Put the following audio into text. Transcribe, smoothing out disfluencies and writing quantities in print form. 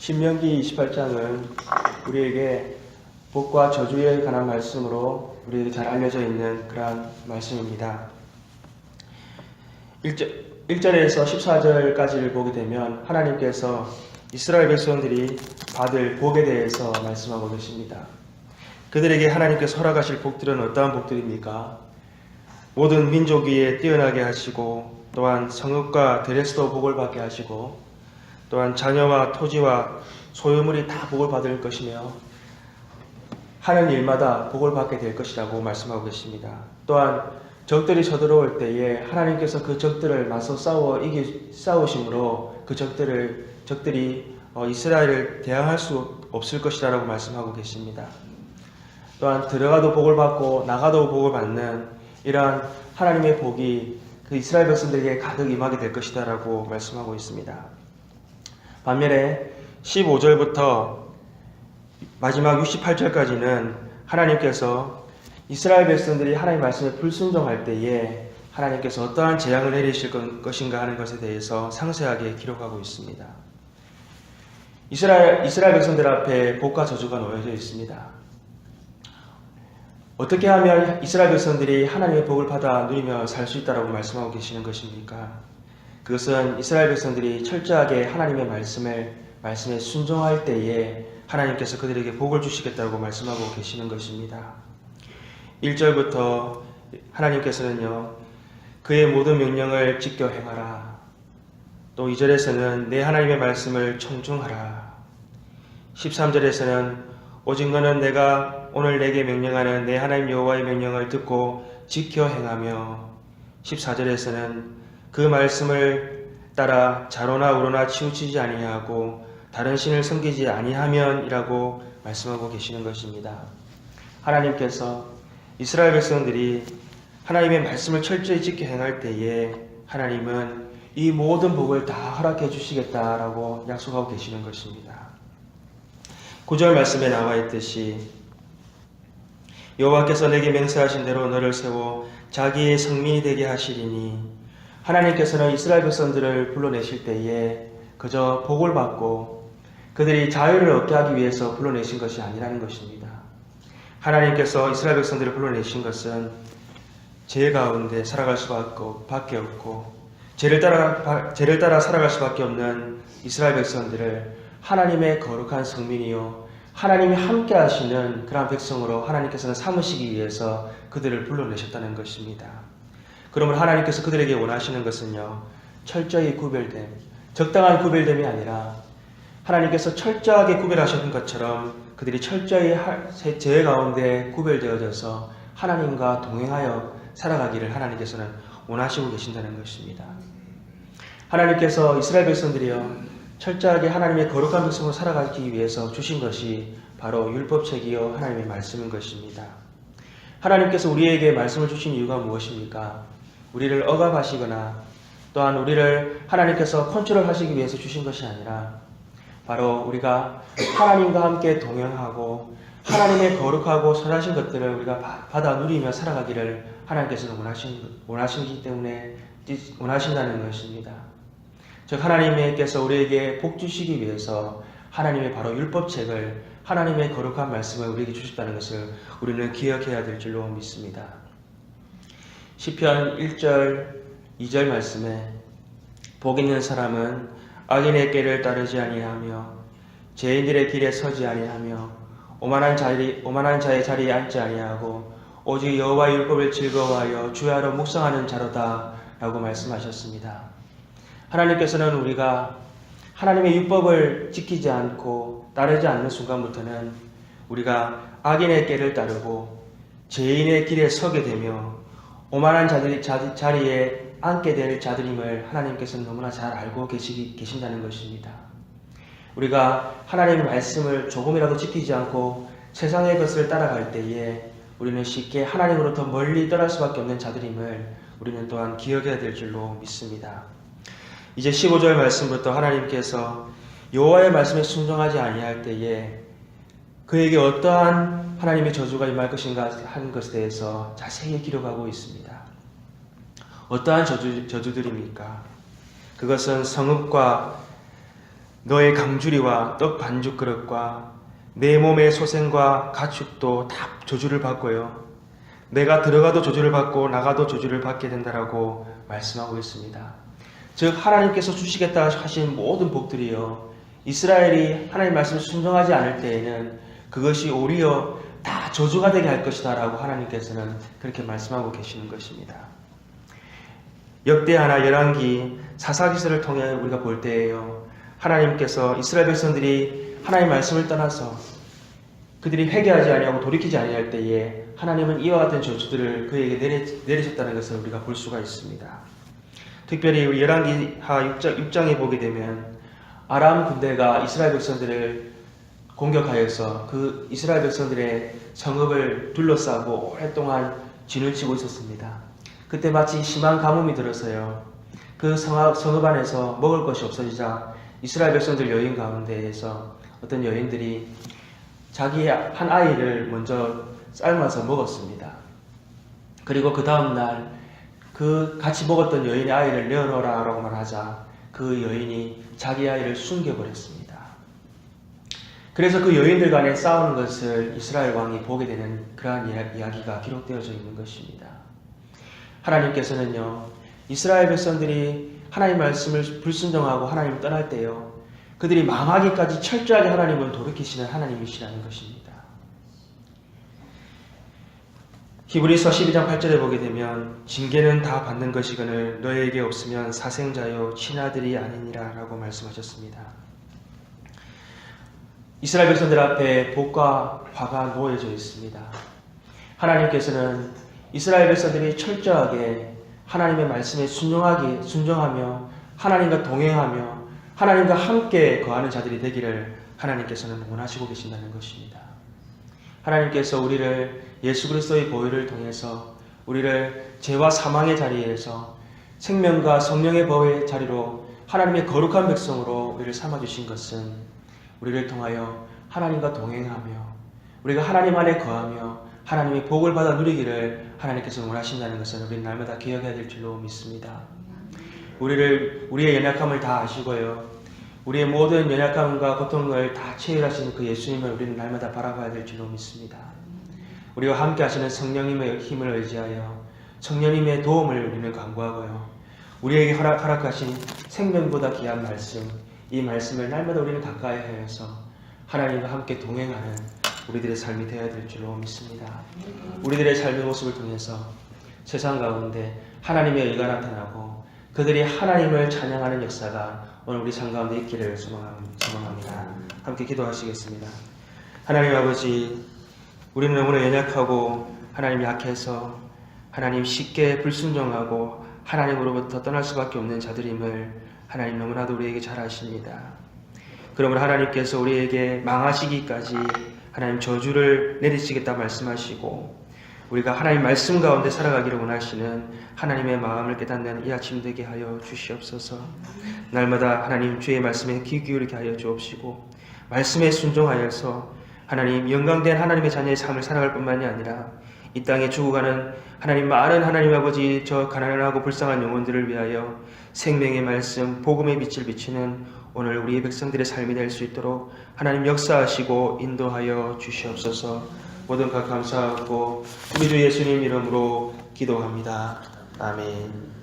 신명기 28장은 우리에게 복과 저주에 관한 말씀으로 우리에게 잘 알려져 있는 그러한 말씀입니다. 1절에서 14절까지를 보게 되면 하나님께서 이스라엘 백성들이 받을 복에 대해서 말씀하고 계십니다. 그들에게 하나님께서 허락하실 복들은 어떠한 복들입니까? 모든 민족 위에 뛰어나게 하시고, 또한 성읍과 들에서도 복을 받게 하시고, 또한 자녀와 토지와 소유물이 다 복을 받을 것이며 하는 일마다 복을 받게 될 것이라고 말씀하고 계십니다. 또한 적들이 쳐들어올 때에 하나님께서 그 적들을 맞서 싸우심으로 그 적들이 이스라엘을 대항할 수 없을 것이라고 말씀하고 계십니다. 또한 들어가도 복을 받고 나가도 복을 받는 이러한 하나님의 복이 그 이스라엘 백성들에게 가득 임하게 될 것이다라고 말씀하고 있습니다. 반면에 15절부터 마지막 68절까지는 하나님께서 이스라엘 백성들이 하나님의 말씀에 불순종할 때에 하나님께서 어떠한 재앙을 내리실 것인가 하는 것에 대해서 상세하게 기록하고 있습니다. 이스라엘 백성들 앞에 복과 저주가 놓여져 있습니다. 어떻게 하면 이스라엘 백성들이 하나님의 복을 받아 누리며 살 수 있다고 말씀하고 계시는 것입니까? 그것은 이스라엘 백성들이 철저하게 하나님의 말씀에 순종할 때에 하나님께서 그들에게 복을 주시겠다고 말씀하고 계시는 것입니다. 1절부터 하나님께서는요, 그의 모든 명령을 지켜 행하라. 또 2절에서는 내 하나님의 말씀을 청중하라. 13절에서는 오직 너는 내가 오늘 내게 명령하는 내 하나님 여호와의 명령을 듣고 지켜 행하며, 14절에서는 그 말씀을 따라 자로나 우로나 치우치지 아니하고 다른 신을 섬기지 아니하면이라고 말씀하고 계시는 것입니다. 하나님께서 이스라엘 백성들이 하나님의 말씀을 철저히 지켜 행할 때에 하나님은 이 모든 복을 다 허락해 주시겠다라고 약속하고 계시는 것입니다. 9절 말씀에 나와 있듯이 여호와께서 내게 맹세하신 대로 너를 세워 자기의 성민이 되게 하시리니, 하나님께서는 이스라엘 백성들을 불러내실 때에 그저 복을 받고 그들이 자유를 얻게 하기 위해서 불러내신 것이 아니라는 것입니다. 하나님께서 이스라엘 백성들을 불러내신 것은 죄 가운데 살아갈 수밖에 없고 죄를 따라 살아갈 수밖에 없는 이스라엘 백성들을 하나님의 거룩한 성민이요 하나님이 함께 하시는 그러한 백성으로 하나님께서는 삼으시기 위해서 그들을 불러내셨다는 것입니다. 그러므로 하나님께서 그들에게 원하시는 것은요, 철저히 구별됨, 적당한 구별됨이 아니라 하나님께서 철저하게 구별하신 것처럼 그들이 철저히 죄 가운데 구별되어져서 하나님과 동행하여 살아가기를 하나님께서는 원하시고 계신다는 것입니다. 하나님께서 이스라엘 백성들이요, 철저하게 하나님의 거룩한 백성으로 살아가기 위해서 주신 것이 바로 율법책이요 하나님의 말씀인 것입니다. 하나님께서 우리에게 말씀을 주신 이유가 무엇입니까? 우리를 억압하시거나 또한 우리를 하나님께서 컨트롤하시기 위해서 주신 것이 아니라 바로 우리가 하나님과 함께 동행하고 하나님의 거룩하고 선하신 것들을 우리가 받아 누리며 살아가기를 하나님께서는 원하시기 때문에 원하신다는 것입니다. 즉 하나님께서 우리에게 복 주시기 위해서 하나님의 바로 율법책을, 하나님의 거룩한 말씀을 우리에게 주셨다는 것을 우리는 기억해야 될 줄로 믿습니다. 시편 1절 2절 말씀에 복 있는 사람은 악인의 길을 따르지 아니하며 죄인들의 길에 서지 아니하며 오만한 자의 자리에 앉지 아니하고 오직 여호와의 율법을 즐거워하여 주야로 묵상하는 자로다 라고 말씀하셨습니다. 하나님께서는 우리가 하나님의 율법을 지키지 않고 따르지 않는 순간부터는 우리가 악인의 길을 따르고 죄인의 길에 서게 되며 오만한 자리에 앉게 될 자들임을 하나님께서는 너무나 잘 알고 계신다는 것입니다. 우리가 하나님의 말씀을 조금이라도 지키지 않고 세상의 것을 따라갈 때에 우리는 쉽게 하나님으로부터 멀리 떠날 수밖에 없는 자들임을 우리는 또한 기억해야 될 줄로 믿습니다. 이제 15절 말씀부터 하나님께서 여호와의 말씀에 순종하지 아니할 때에 그에게 어떠한 하나님의 저주가 임할 것인가 하는 것에 대해서 자세히 기록하고 있습니다. 어떠한 저주들입니까? 그것은 성읍과 너의 강주리와 떡 반죽 그릇과 내 몸의 소생과 가축도 다 저주를 받고요. 내가 들어가도 저주를 받고 나가도 저주를 받게 된다라고 말씀하고 있습니다. 즉 하나님께서 주시겠다 하신 모든 복들이요, 이스라엘이 하나님 말씀을 순종하지 않을 때에는 그것이 오히려 다 저주가 되게 할 것이다 라고 하나님께서는 그렇게 말씀하고 계시는 것입니다. 역대하나 열왕기 사사기서를 통해 우리가 볼 때에요, 하나님께서 이스라엘 백성들이 하나님 말씀을 떠나서 그들이 회개하지 아니하고 돌이키지 아니할 때에 하나님은 이와 같은 저주들을 그에게 내리셨다는 것을 우리가 볼 수가 있습니다. 특별히 우리 열왕기하 6장에 보게 되면 아람 군대가 이스라엘 백성들을 공격하여서 그 이스라엘 백성들의 성읍을 둘러싸고 오랫동안 진을 치고 있었습니다. 그때 마치 심한 가뭄이 들어서요, 그 성읍 안에서 먹을 것이 없어지자 이스라엘 백성들 여인 가운데에서 어떤 여인들이 자기의 한 아이를 먼저 삶아서 먹었습니다. 그리고 그 다음날 그 같이 먹었던 여인의 아이를 내어놓으라 라고 말하자 그 여인이 자기 아이를 숨겨버렸습니다. 그래서 그 여인들 간에 싸우는 것을 이스라엘 왕이 보게 되는 그러한 이야기가 기록되어져 있는 것입니다. 하나님께서는요, 이스라엘 백성들이 하나님 말씀을 불순종하고 하나님을 떠날 때요, 그들이 망하기까지 철저하게 하나님을 돌이키시는 하나님이시라는 것입니다. 히브리서 12장 8절에 보게 되면 징계는 다 받는 것이거늘 너에게 없으면 사생자요 친아들이 아니니라 라고 말씀하셨습니다. 이스라엘 백성들 앞에 복과 화가 놓여져 있습니다. 하나님께서는 이스라엘 백성들이 철저하게 하나님의 말씀에 순종하며 하나님과 동행하며 하나님과 함께 거하는 자들이 되기를 하나님께서는 원하시고 계신다는 것입니다. 하나님께서 우리를 예수 그리스도의 보혈을 통해서 우리를 죄와 사망의 자리에서 생명과 성령의 법의 자리로 하나님의 거룩한 백성으로 우리를 삼아주신 것은 우리를 통하여 하나님과 동행하며 우리가 하나님 안에 거하며 하나님의 복을 받아 누리기를 하나님께서 원하신다는 것을 우리는 날마다 기억해야 될 줄로 믿습니다. 우리의 연약함을 다 아시고요, 우리의 모든 연약함과 고통을 다 체휼하시는 그 예수님을 우리는 날마다 바라봐야 될 줄로 믿습니다. 우리와 함께 하시는 성령님의 힘을 의지하여 성령님의 도움을 우리는 간구하고요, 우리에게 허락하신 생명보다 귀한 말씀, 이 말씀을 날마다 우리는 가까이 하여서 하나님과 함께 동행하는 우리들의 삶이 되어야 될 줄로 믿습니다. 우리들의 삶의 모습을 통해서 세상 가운데 하나님의 의가 나타나고 그들이 하나님을 찬양하는 역사가 오늘 우리 삶 가운데 있기를 소망합니다. 함께 기도하시겠습니다. 하나님 아버지, 우리는 너무나 연약하고 하나님 약해서 하나님 쉽게 불순종하고 하나님으로부터 떠날 수밖에 없는 자들임을 하나님 너무나도 우리에게 잘 아십니다. 그러므로 하나님께서 우리에게 망하시기까지 하나님 저주를 내리시겠다 말씀하시고 우리가 하나님 말씀 가운데 살아가기를 원하시는 하나님의 마음을 깨닫는 이 아침 되게 하여 주시옵소서. 날마다 하나님 주의 말씀에 귀 기울이게 하여 주옵시고 말씀에 순종하여서 하나님 영광된 하나님의 자녀의 삶을 살아갈 뿐만이 아니라 이 땅에 죽어가는 하나님 많은 하나님 아버지 저 가난하고 불쌍한 영혼들을 위하여 생명의 말씀 복음의 빛을 비치는 오늘 우리 백성들의 삶이 될 수 있도록 하나님 역사하시고 인도하여 주시옵소서. 모든 것 감사하고 우리 주 예수님 이름으로 기도합니다. 아멘.